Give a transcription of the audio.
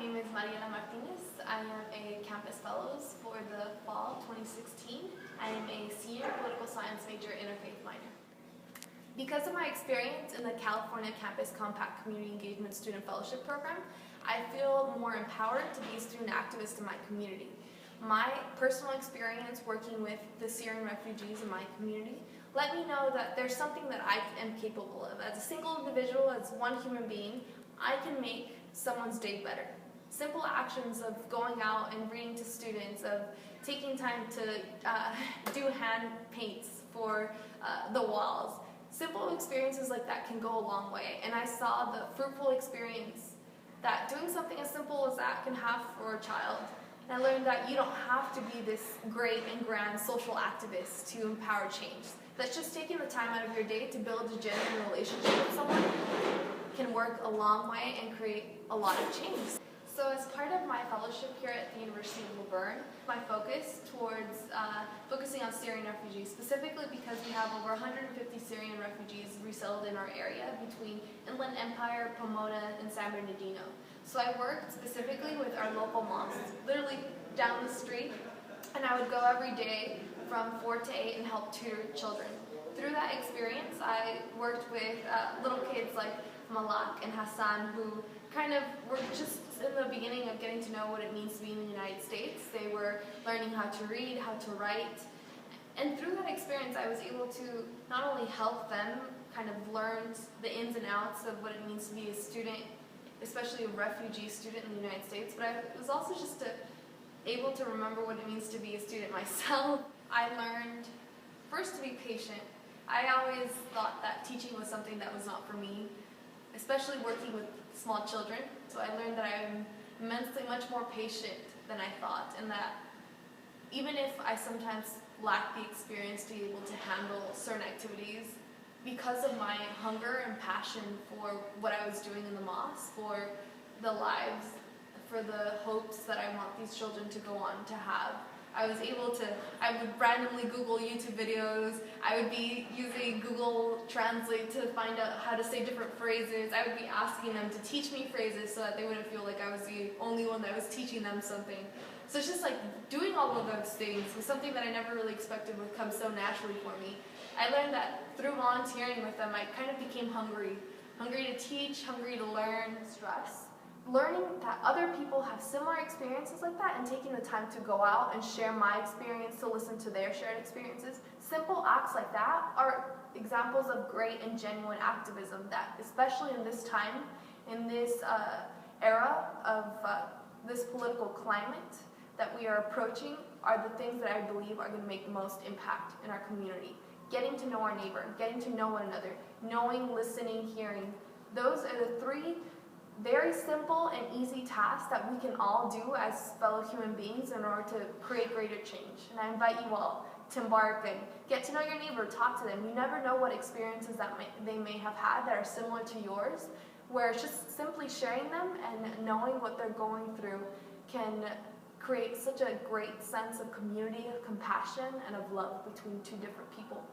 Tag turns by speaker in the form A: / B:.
A: name is Mariela Martinez. I am a campus fellows for the fall 2016. I am a senior political science major, interfaith minor. Because of my experience in the California Campus Compact Community Engagement Student Fellowship Program, I feel more empowered to be a student activist in my community. My personal experience working with the Syrian refugees in my community let me know that there's something that I am capable of. As a single individual, as one human being, I can make someone's day better. Simple actions of going out and reading to students, of taking time to do hand paints for the walls. Simple experiences like that can go a long way, and I saw the fruitful experience that doing something as simple as that can have for a child. And I learned that you don't have to be this great and grand social activist to empower change. That's just taking the time out of your day to build a genuine relationship with someone can work a long way and create a lot of change. So as part of my fellowship here at the University of LaVerne, my focus towards focusing on Syrian refugees, specifically because we have over 150 Syrian refugees resettled in our area between Inland Empire, Pomona, and San Bernardino. So I worked specifically with our local mosques, literally down the street, and I would go every day from 4 to 8 and help tutor children. Through that experience, I worked with little kids like Malak and Hassan, who kind of were just in the beginning of getting to know what it means to be in the United States. They were learning how to read, how to write, and through that experience I was able to not only help them kind of learn the ins and outs of what it means to be a student, especially a refugee student in the United States, but I was also just able to remember what it means to be a student myself. I learned first to be patient. I always thought that teaching was something that was not for me, especially working with small children. So I learned that I'm immensely much more patient than I thought, and that even if I sometimes lack the experience to be able to handle certain activities, because of my hunger and passion for what I was doing in the mosque, for the lives, for the hopes that I want these children to go on to have, I would randomly Google YouTube videos, I would be using Google Translate to find out how to say different phrases, I would be asking them to teach me phrases so that they wouldn't feel like I was the only one that was teaching them something. So it's just like doing all of those things was something that I never really expected would come so naturally for me. I learned that through volunteering with them, I kind of became hungry to teach, hungry to learn, stress. Learning that other people have similar experiences like that and taking the time to go out and share my experience, to listen to their shared experiences. Simple acts like that are examples of great and genuine activism that, especially in this time, in this era of this political climate that we are approaching, are the things that I believe are going to make the most impact in our community. Getting to know our neighbor, getting to know one another, knowing, listening, hearing. Those are the three very simple and easy tasks that we can all do as fellow human beings in order to create greater change. And I invite you all to embark and get to know your neighbor, talk to them. You never know what experiences that they may have had that are similar to yours, where it's just simply sharing them and knowing what they're going through can create such a great sense of community, of compassion, and of love between two different people.